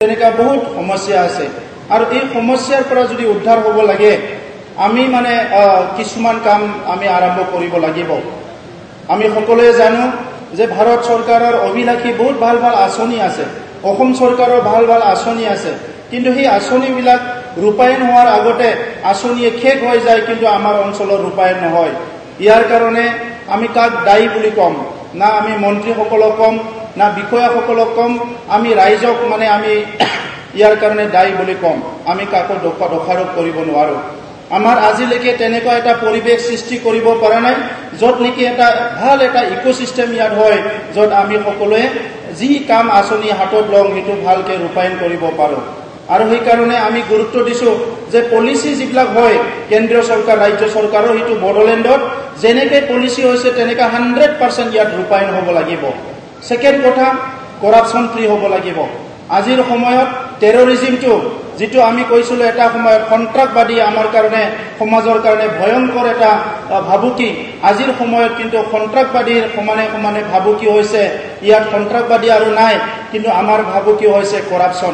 তেনেকা বহুত সমস্যা আছে আৰু এই সমস্যাৰ পৰা যদি উদ্ধাৰ হ'ব লাগে আমি মানে কিছুমান কাম আমি আৰম্ভ কৰিব লাগিব। আমি সকলোৱে জানো যে ভাৰত চৰকাৰৰ অভিলাষী বহুত ভাল ভাল আঁচনি আছে, অসম চৰকাৰৰ ভাল ভাল আঁচনি আছে, কিন্তু সেই আঁচনিবিলাক ৰূপায়ণ হোৱাৰ আগতে আঁচনিয়ে শেষ হৈ যায়, কিন্তু আমাৰ অঞ্চলৰ ৰূপায়ণ নহয়। ইয়াৰ কাৰণে আমি কাক দায়ী বুলি ক'ম? না আমি মন্ত্ৰীসকলক ক'ম, না বিষয়াসকলক ক'ম, আমি ৰাইজক মানে আমি ইয়াৰ কাৰণে দায়ী বুলি ক'ম। আমি কাকো দোষাৰোপ কৰিব নোৱাৰোঁ। আমাৰ আজিলৈকে তেনেকুৱা এটা পৰিৱেশ সৃষ্টি কৰিব পৰা নাই য'ত নেকি এটা ভাল এটা ইক'চিষ্টেম ইয়াত হয়, য'ত আমি সকলোৱে যি কাম আঁচনি হাতত লওঁ সেইটো ভালকৈ ৰূপায়ণ কৰিব পাৰোঁ। আৰু সেইকাৰণে আমি গুৰুত্ব দিছোঁ যে পলিচি যিবিলাক হয় কেন্দ্ৰীয় চৰকাৰ ৰাজ্য চৰকাৰৰ, সেইটো বড়োলেণ্ডত যেনেকৈ পলিচি হৈছে তেনেকৈ 100% ইয়াত ৰূপায়ণ হ'ব লাগিব। ছেকেণ্ড কথা, কৰাপশ্যন ফ্ৰী হ'ব লাগিব। আজিৰ সময়ত টেৰৰিজিমটো যিটো আমি কৈছিলোঁ এটা সময়ত সন্ত্ৰাসবাদী আমাৰ কাৰণে সমাজৰ কাৰণে ভয়ংকৰ এটা ভাবুকি, আজিৰ সময়ত কিন্তু সন্ত্ৰাসবাদীৰ সমানে সমানে ভাবুকি হৈছে। ইয়াত সন্ত্ৰাসবাদী আৰু নাই, কিন্তু আমাৰ ভাবুকি হৈছে কৰাপশ্যন,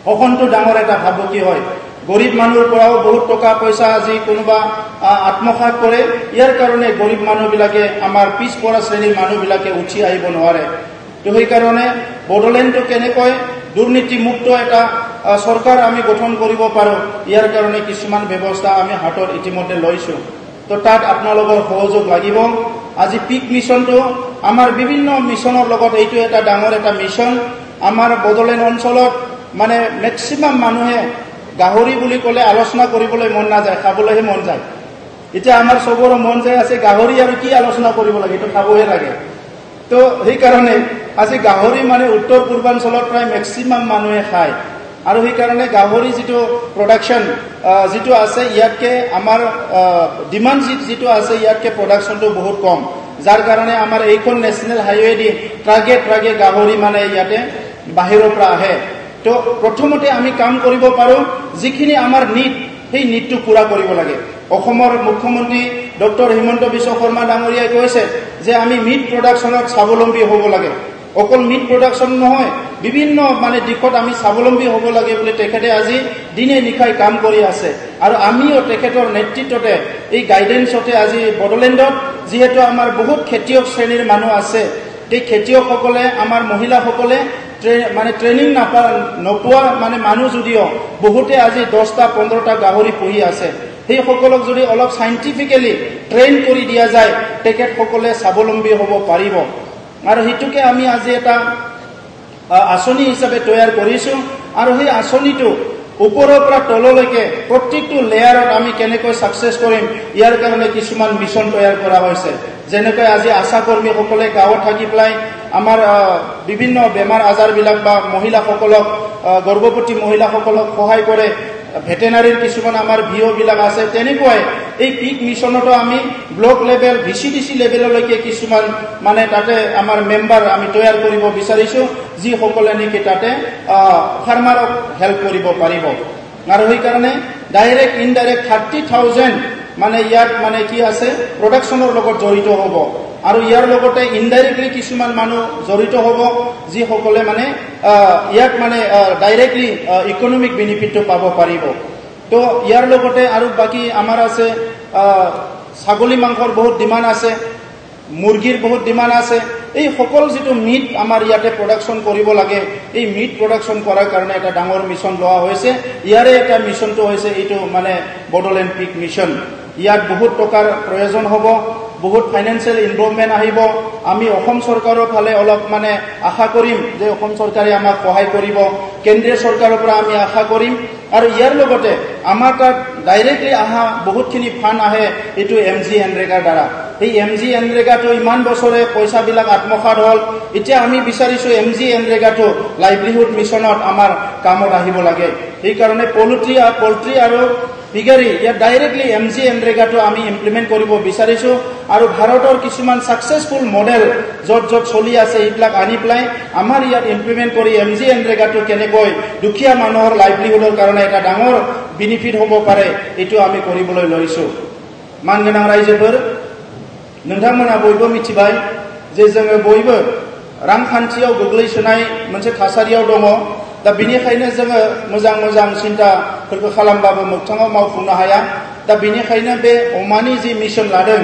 শোষণটো ডাঙৰ এটা ভাবুকি হয়। গৰীব মানুহৰ পৰাও বহুত টকা পইচা আজি কোনোবা আত্মসাৎ কৰে। ইয়াৰ কাৰণে গৰীব মানুহবিলাকে, আমাৰ পিছপৰা শ্ৰেণীৰ মানুহবিলাকে উঠি আহিব নোৱাৰে। তো সেইকাৰণে বড়োলেণ্ডটো কেনেকৈ দুৰ্নীতিমুক্ত এটা চৰকাৰ আমি গঠন কৰিব পাৰোঁ, ইয়াৰ কাৰণে কিছুমান ব্যৱস্থা আমি হাতত ইতিমধ্যে লৈছোঁ। তো তাত আপোনালোকৰ সহযোগ লাগিব। আজি পিক মিছনটো আমাৰ বিভিন্ন মিছনৰ লগত এইটো এটা ডাঙৰ এটা মিছন। আমাৰ বড়োলেণ্ড অঞ্চলত মানে মেক্সিমাম মানুহে গাহৰি বুলি ক'লে আলোচনা কৰিবলৈ মন নাযায়, খাবলৈহে মন যায়। এতিয়া আমাৰ চবৰে মন যায় আছে গাহৰি, আৰু কি আলোচনা কৰিব লাগে, এইটো খাবহে লাগে। তো সেইকাৰণে আজি গাহৰি মানে উত্তৰ পূৰ্বাঞ্চলত প্ৰায় মেক্সিমাম মানুহে খায়, আৰু সেইকাৰণে গাহৰি যিটো প্ৰডাকশ্যন যিটো আছে ইয়াতকৈ আমাৰ ডিমাণ্ড যিটো আছে ইয়াতকৈ প্ৰডাকশ্যনটো বহুত কম, যাৰ কাৰণে আমাৰ এইখন নেশ্যনেল হাইৱে দি ট্ৰাকে গাহৰি মানে ইয়াতে বাহিৰৰ পৰা আহে। তো প্ৰথমতে আমি কাম কৰিব পাৰোঁ, যিখিনি আমাৰ নিড সেই নিডটো পূৰা কৰিব লাগে। অসমৰ মুখ্যমন্ত্ৰী ডক্টৰ হিমন্ত বিশ্ব শৰ্মা ডাঙৰীয়াই কৈছে যে আমি মিট প্ৰডাকশ্যনত স্বাৱলম্বী হ'ব লাগে। অকল মিট প্ৰডাকশ্যন নহয়, বিভিন্ন মানে দিশত আমি স্বাৱলম্বী হ'ব লাগে বুলি তেখেতে আজি দিনে নিশাই কাম কৰি আছে। আৰু আমিও তেখেতৰ নেতৃত্বতে এই গাইডেন্সতে আজি বড়োলেণ্ডত যিহেতু আমাৰ বহুত খেতিয়ক শ্ৰেণীৰ মানুহ আছে, এই খেতিয়কসকলে আমাৰ মহিলাসকলে মানে ট্ৰেইনিং নোপোৱা মানে মানুহ যদিও বহুতে আজি 10-15টা গাহৰি পুহি আছে, সেইসকলক যদি অলপ চাইণ্টিফিকেলি ট্ৰেইন কৰি দিয়া যায় তেখেতসকলে স্বাৱলম্বী হ'ব পাৰিব। আৰু সেইটোকে আমি আজি এটা আঁচনি হিচাপে তৈয়াৰ কৰিছোঁ। আৰু সেই আঁচনিটো ওপৰৰ পৰা তললৈকে প্ৰত্যেকটো লেয়াৰত আমি কেনেকৈ ছাকচেছ কৰিম, ইয়াৰ কাৰণে কিছুমান মিছন তৈয়াৰ কৰা হৈছে। যেনেকৈ আজি আশা কৰ্মীসকলে গাঁৱত থাকি পেলাই আমাৰ বিভিন্ন বেমাৰ আজাৰবিলাক বা মহিলাসকলক, গৰ্ভৱতী মহিলাসকলক সহায় কৰে, ভেটেনাৰীৰ কিছুমান আমাৰ ভিঅ'বিলাক আছে। তেনেকুৱাই এই পিক মিছনতো আমি ব্লক লেভেল VCDC লেভেললৈকে কিছুমান মানে তাতে আমাৰ মেম্বাৰ আমি তৈয়াৰ কৰিব বিচাৰিছোঁ, যিসকলে নেকি তাতে ফাৰ্মাৰক হেল্প কৰিব পাৰিব। আৰু সেইকাৰণে ডাইৰেক্ট ইনডাইৰেক্ট 30,000 মানে ইয়াত মানে কি আছে প্ৰডাকশ্যনৰ লগত জড়িত হ'ব, আৰু ইয়াৰ লগতে ইনডাইৰেক্টলি কিছুমান মানুহ জড়িত হ'ব, যিসকলে মানে ইয়াত মানে ডাইৰেক্টলি ইকনমিক বেনিফিটটো পাব পাৰিব। তো ইয়াৰ লগতে আৰু বাকী আমাৰ আছে ছাগলী মাংসৰ বহুত ডিমাণ্ড আছে, মুৰ্গীৰ বহুত ডিমাণ্ড আছে। এই সকলো যিটো মিট আমাৰ ইয়াতে প্ৰডাকশ্যন কৰিব লাগে, এই মিট প্ৰডাকশ্যন কৰাৰ কাৰণে এটা ডাঙৰ মিছন লোৱা হৈছে। ইয়াৰে এটা মিছনটো হৈছে এইটো মানে বড়োলেণ্ড পিক মিছন। ইয়াত বহুত টকাৰ প্ৰয়োজন হ'ব, বহুত ফাইনেন্সিয়েল ইনভলভমেণ্ট আহিব। আমি অসম চৰকাৰৰ ফালে অলপ মানে আশা কৰিম যে অসম চৰকাৰে আমাক সহায় কৰিব, কেন্দ্ৰীয় চৰকাৰৰ পৰা আমি আশা কৰিম। আৰু ইয়াৰ লগতে আমাৰ তাত ডাইৰেক্টলি অহা বহুতখিনি ফাণ্ড আহে এইটো MG এনৰেগাৰ দ্বাৰা। এই MG এনৰেগাটো ইমান বছৰে পইচাবিলাক আত্মসাৎ হ'ল, এতিয়া আমি বিচাৰিছোঁ MG এনৰেগাটো লাইভলিহুড মিছনত আমাৰ কামত আহিব লাগে। সেইকাৰণে পল্ট্ৰি আৰু পিগাৰী ইয়াত ডাইৰেক্টলি MG এনৰেগাটো আমি ইমপ্লিমেণ্ট কৰিব বিচাৰিছোঁ। আৰু ভাৰতৰ কিছুমান ছাকচেছফুল মডেল য'ত চলি আছে এইবিলাক আনি পেলাই আমাৰ ইয়াত ইমপ্লিমেণ্ট কৰি MG এনৰেগাটো কেনেকৈ দুখীয়া মানুহৰ লাইভলিহুডৰ কাৰণে এটা ডাঙৰ বেনিফিট হ'ব পাৰে এইটো আমি কৰিবলৈ লৈছোঁ। মানগोनां रायजोफोर, नोंथांमोना बयबो मिथिबाय जे जोङो बयबो रांखान्थियाव गोग्लैसोनाय मोनसे थासारियाव दङ दा बेनिखायनो जोङो मोजां मोजां सिन्ताफोरखौ खालामबाबो मोगथाङाव मावफुंनो हाया दा बेनिखायनो बे अमानि जि मिशन लादों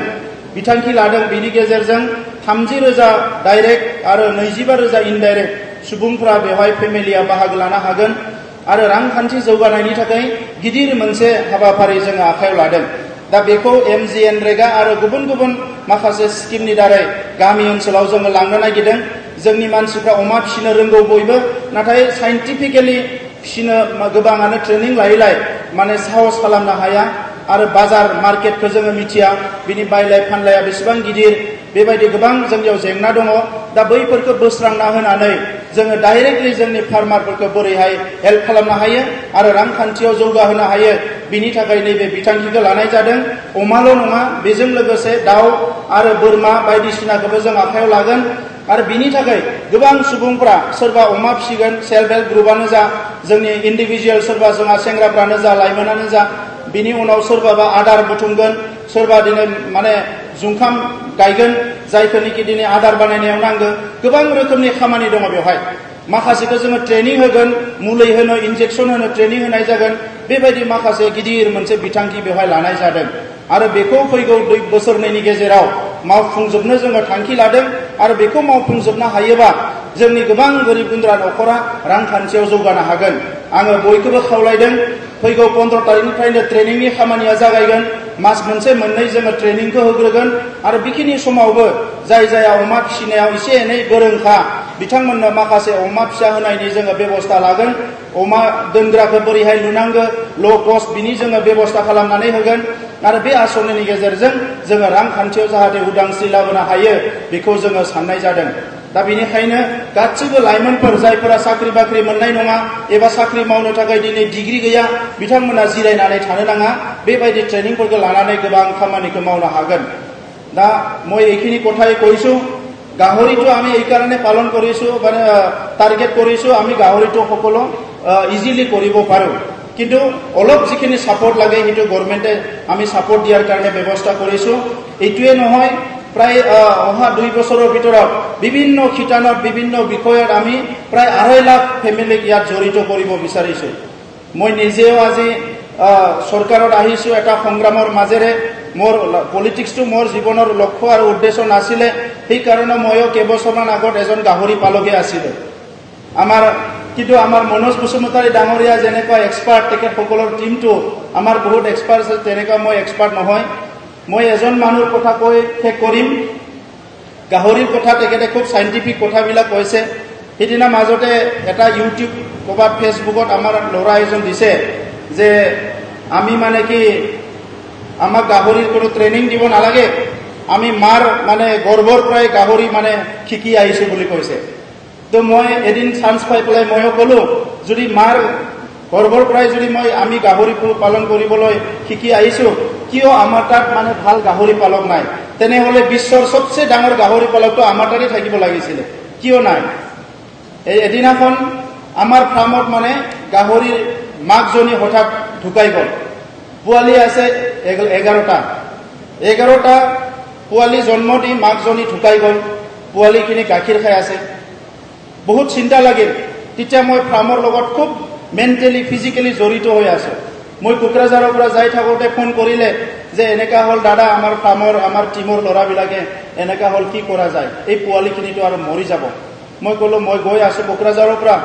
बिथांखि लादों बेनि गेजेरजों 30,000 डाइरेक्ट आरो 25,000 इनडाइरेक्ट सुबुंफोरा बेवहाय फेमिलिया बाहागो लानो हागोन आरो रांखान्थि जौगानायनि थाखाय गिदिर मोनसे हाबाफारि जोङो आखायाव लादों दा बेखौ MGNरेगा आरो गुबुन गुबुन माखासे स्किमनि दारै गामि ओनसोलाव जोङो लांनो नागिरदों जोंनि मानसिफ्रा अमा फिसिनो रोंगौ बयबो नाथाय साइन्टिफिकेलि फिसिनो गोबाङानो ट्रेनिं लायैलाय माने साहस खालामनो हाया आरो बाजार मार्केटखौ जोङो मिथिया बिनि बायलाय फानलाया बेसेबां गिदिर बेबायदि गोबां जोंनियाव जेंना दङ दा बैफोरखौ बोस्रांना होनानै जोङो डाइरेक्टलि जोंनि फार्मारफोरखौ बोरैहाय हेल्प खालामनो हायो आरो रांखान्थियाव जौगाहोनो हायो बिनि थाखाय नैबे बिथांखिखौ लानाय जादों अमाल' नङा बेजों लोगोसे दाउ आरो बोरमा बायदिसिनाखौबो जों आखायाव लागोन आरो बिनि थाखाय गोबां सुबुंफोरा सोरबा अमा फिसिगोन सेल्फ हेल्प ग्रुपआनो जा जोंनि इन्डिभिजुवेल सोरबा जोंहा सेंग्राफ्रानो जा लाइमोनानो जा बिनि उनाव सोरबाबा आदार बुथुमगोन सोरबा दिनै माने जुंखाम गायगोन जायफोरनिखि दिनै आदार बानायनायाव नांगौ गोबां रोखोमनि खामानि दङ बेवहाय माखासेखौ जोङो ट्रेनिं होगोन मुलि होनो इन्जेक्सन होनो ट्रेनिं होनाय जागोन बेबायदि माखासे गिदिर मोनसे बिथांखि बेवहाय लानाय जादों आरो बेखौ फैगौ 2 बोसोरनैनि गेजेराव मावफुंजोबनो जोङो थांखि लादों आरो बेखौ मावफुंजोबनो हायोबा जोंनि गोबां गोरिब गुन्द्रा न'खरा रांखान्थियाव जौगानो हागोन आङो बयखौबो खावलायदों फैगौ 15 तारिखनिफ्रायनो ट्रेनिंनि खामानिया जागायगोन मास मोनसे मोननै जोङो ट्रेनिंखौ होग्रोगोन आरो बेखिनि समावबो जाय जाया अमा फिसिनायाव एसे एनै गोरोंखा बिथांमोननो माखासे अमा फिसा होनायनि जोङो बेबस्था लागोन अमा दोनग्राखौ बोरैहाय लुनांगौ ल' कस्ट बिनि जोङो बेबस्था खालामनानै होगोन आरो बे आसनिनि गेजेरजों जोङो रांखान्थियाव जाहाथे उदांस्रि लाबोनो हायो बेखौ जोङो साननाय जादों दा बेनिखायनो गासिबो लाइमोनफोर जायफोरा साख्रि बाख्रि मोननाय नङा एबा साख्रि मावनो थाखाय दिनै डिग्री गैया बिथांमोना जिरायनानै थानो नाङा बेबायदि ट्रेनिंफोरखौ लानानै गोबां खामानिखौ मावनो हागोन दा মই এইখিনি কথাই কৈছো গাহৰিটো আমি এই কাৰণে পালন কৰিছো মানে টাৰ্গেট কৰিছো আমি গাহৰিটো সকলো ইজিলি কৰিব পাৰো কিন্তু অলপ যিখিনি সাপোৰ্ট লাগে হেতু গভৰ্নমেন্টে আমি সাপোৰ্ট দিয়াৰ কাৰণে ব্যৱস্থা কৰিছো এইটোৱে নহয় প্ৰায় অহা 2 বছৰৰ ভিতৰত বিভিন্ন খিতানত বিভিন্ন বিষয়ত আমি প্ৰায় 2.5 লাখ ফ্যামিলিক ইয়াত জড়িত কৰিব বিচাৰিছো মই নিজেও আজি সৰকাৰত আহিছো এটা সংগ্ৰামৰ মাজেৰে মোৰ পলিটিক্সটো মোৰ জীবনৰ লক্ষ্য আৰু উদ্দেশ্য নাছিলে সেই কাৰণে ময়ো কেইবছৰমান আগত এজন গাহৰি পালকে আছিলে আমাৰ কিন্তু আমাৰ মনোজ বসুমতাৰী ডাঙৰীয়া যেনেকুৱা এক্সপাৰ্ট তেখেত সকলৰ টিমটো আমাৰ বহুত এক্সপাৰ্ট আছে তেনেকুৱা মই এক্সপাৰ্ট নহয় মই এজন মানুহৰ কথা কৈ শেষ কৰিম গাহৰিৰ কথা তেখেতে খুব সাইন্টিফিক কথাবিলাক কৈছে সেইদিনা মাজতে এটা ইউটিউব বা ফেসবুকত আমাৰ ল'ৰা এজন দিছে যে আমি মানে কি আমাক গাহৰিৰ কোনো ট্ৰেনিং দিব নালাগে আমি মাৰ মানে গৰ্ভৰ পৰাই গাহৰি মানে শিকি আহিছো বুলি কৈছে তো মই এদিন চান্স পাই পেলাই ময়ো ক'লো যদি মাৰ গৰ্ভৰ পৰাই যদি আমি গাহৰি পালন কৰিবলৈ শিকি আহিছো কিয় আমাৰ তাত মানে ভাল গাহৰি পালক নাই তেনেহলে বিশ্বৰ সবচেয়ে ডাঙৰ গাহৰি পালকটো আমাৰ তাতে থাকিব লাগিছিল কিয় নাই এই এদিনাখন আমাৰ ফাৰ্মত মানে গাহৰিৰ মাকজনী হঠাৎ ঢুকাই গ'ল পোৱালি আছে 11টা পোৱালি জন্ম দি মাকজনী ঢুকাই গ'ল পোৱালিখিনি গাখীৰ খাই আছে বহুত চিন্তা লাগিল তেতিয়া মই ফাৰ্মৰ লগত খুব মেন্টালি ফিজিক্যালি জড়িত হৈ আছো মই কোকৰাঝাৰৰ পৰা যাই থাকোতে ফোন কৰিলে যে এনেকা হল দাদা আমাৰ ফাৰ্মৰ আমাৰ টিমৰ ল'ৰাবিলাকে এনেকা হল কি কৰা যায় এই পোৱালিখিনিটো আৰু মৰি যাব মই ক'লো মই গৈ আছো কোকৰাঝাৰৰ পৰা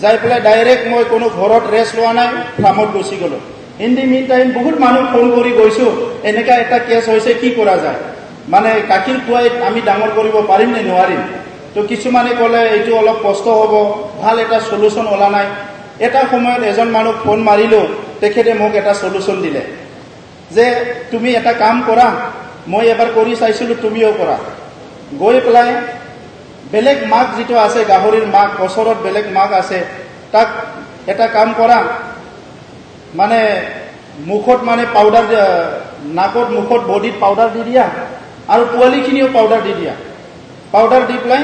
যাই পেলাই ডাইৰেক্ট মই কোনো ঘৰত ৰেষ্ট লোৱা নাই ফাৰ্মত গুচি গ'লো ইন দি মিন টাইম বহুত মানুহ ফোন কৰি গৈছো এনেকা এটা কেছ হৈছে কি কৰা যায় মানে গাখীৰ খুৱাই আমি ডাঙৰ কৰিব পাৰিম নে নোৱাৰিম তো কিছুমানে ক'লে এইটো অলপ কষ্ট হ'ব ভাল এটা সলিউশন ওলা নাই এটা সময়ত এজন মানুহ ফোন মাৰিলো তেখেতে মোক এটা সলিউশন দিলে যে তুমি এটা কাম কৰা মই এবাৰ কৰি চাইছিলো তুমিও কৰা গৈ পেলাই বেলেগ মাক যেটো আছে গাহৰিৰ মাক বছৰত বেলেগ মাক আছে তাক এটা কাম কৰা মানে মুখত মানে পাউডাৰ নাকত মুখত বডিত পাউডাৰ দি দিয়া আৰু পোৱালিখিনিও পাউডাৰ দি দিয়া পাউডাৰ দি পেলাই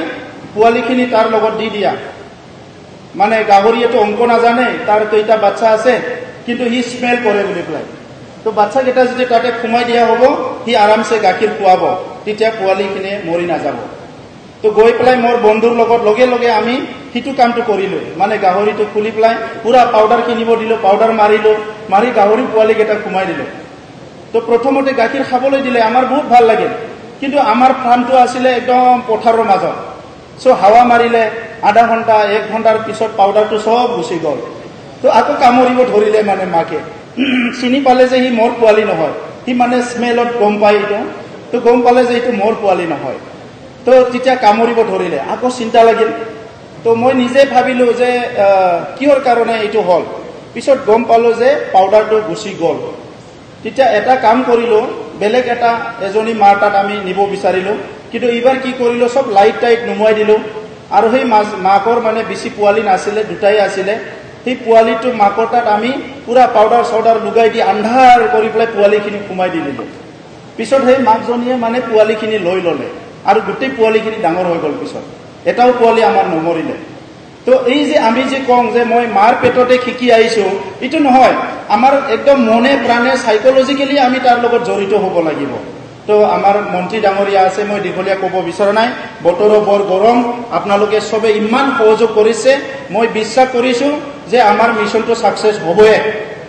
পোৱালিখিনি তাৰ লগত দি দিয়া মানে গাহৰিয়েটো অংক নাজানে তাৰ কেইটা বাচ্চা আছে কিন্তু হি স্মেল কৰে বুলি পেলাই তো বাচ্চা কেইটা যদি তাতে খুমাই দিয়া হ'ব হি আৰামছে গাখীৰ খুৱাব তেতিয়া পোৱালিখিনি মৰি নাযাব তো গৈ পেলাই মোৰ বন্ধুৰ লগত লগে লগে আমি সিটো কামটো কৰিলোঁ, মানে গাহৰিটো খুলি পেলাই পুৰা পাউডাৰ কিনিব দিলোঁ, পাউডাৰ মাৰিলোঁ, মাৰি গাহৰি পোৱালিকেইটা সোমাই দিলোঁ। তো প্ৰথমতে গাখীৰ খাবলৈ দিলে, আমাৰ বহুত ভাল লাগিল, কিন্তু আমাৰ ফাৰ্মটো আছিলে একদম পথাৰৰ মাজত। চ' হাৱা মাৰিলে আধা ঘণ্টা 1 ঘণ্টাৰ পিছত পাউডাৰটো চব গুচি গ'ল। তো আকৌ কামুৰিব ধৰিলে, মানে মাকে চিনি পালে যে সি মোৰ পোৱালি নহয়, সি মানে স্মেলত গম পায় এইটো, তো গম পালে যে এইটো মোৰ পোৱালি নহয়। তো তেতিয়া কামুৰিব ধৰিলে, আকৌ চিন্তা লাগিল। তো মই নিজে ভাবিলোঁ যে কিহৰ কাৰণে এইটো হ'ল। পিছত গম পালোঁ যে পাউডাৰটো গুচি গ'ল। তেতিয়া এটা কাম কৰিলোঁ, বেলেগ এজনী মাৰ তাত আমি নিব বিচাৰিলোঁ, কিন্তু এইবাৰ কি কৰিলোঁ, চব লাইট টাইট নুমুৱাই দিলোঁ। আৰু সেই মাকৰ মানে বেছি পোৱালি নাছিলে, দুটাই আছিলে। সেই পোৱালিটো মাকৰ তাত আমি পুৰা পাউডাৰ চাউডাৰ লগাই দি আন্ধাৰ কৰি পেলাই পোৱালিখিনি সোমাই দি দিলোঁ। পিছত সেই মাকজনীয়ে মানে পোৱালিখিনি লৈ ল'লে আৰু গোটেই পোৱালিখিনি ডাঙৰ হৈ গ'ল। পিছত এটাও পোৱালি আমাৰ নমৰিলে। তো এই যে আমি যে কওঁ যে মই মাৰ পেটতে শিকি আহিছোঁ, এইটো নহয়, আমাৰ একদম মনে প্ৰাণে সাইকোলজিকেলি আমি তাৰ লগত জড়িত হ'ব লাগিব। তো আমাৰ মন্ত্ৰী ডাঙৰীয়া আছে, মই দীঘলীয়া ক'ব বিচৰা নাই, বতৰো বৰ গৰম, আপোনালোকে চবে ইমান সহযোগ কৰিছে, মই বিশ্বাস কৰিছোঁ যে আমাৰ মিছনটো ছাকচেছ হ'বয়ে।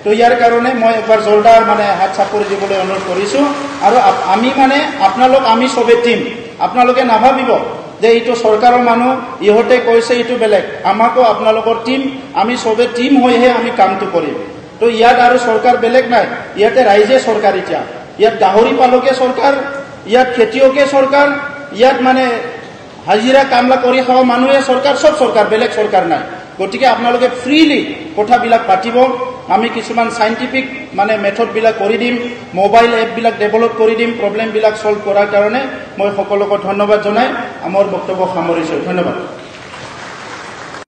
তো ইয়াৰ কাৰণে মই একবাৰ জোৰদাৰ মানে হাত চাপৰি দিবলৈ অনুৰোধ কৰিছোঁ। আৰু আমি মানে আমি চবে টিম, আপোনালোকে নাভাবিব যে এইটো চৰকাৰৰ মানুহ, ইহঁতে কৈছে এইটো বেলেগ, আমাকো আপোনালোকৰ টিম, আমি চবে টিম হৈহে আমি কামটো কৰিম। তো ইয়াত আৰু চৰকাৰ বেলেগ নাই, ইয়াতে ৰাইজে চৰকাৰ। এতিয়া ইয়াত গাহৰি পালকে চৰকাৰ, ইয়াত খেতিয়কে চৰকাৰ, ইয়াত মানে হাজিৰা কামলা কৰি খোৱা মানুহে চৰকাৰ, চব চৰকাৰ, বেলেগ চৰকাৰ নাই। গতিকে আপোনালোকে ফ্ৰীলি কথাবিলাক পাতিব, আমি কিছুমান চাইণ্টিফিক মানে মেথডবিলাক কৰি দিম, মোবাইল এপবিলাক ডেভেলপ কৰি দিম, প্ৰব্লেমবিলাক ছল্ভ কৰাৰ কাৰণে মই সকলোকে ধন্যবাদ জনাই মোৰ বক্তব্য সামৰিছোঁ। ধন্যবাদ।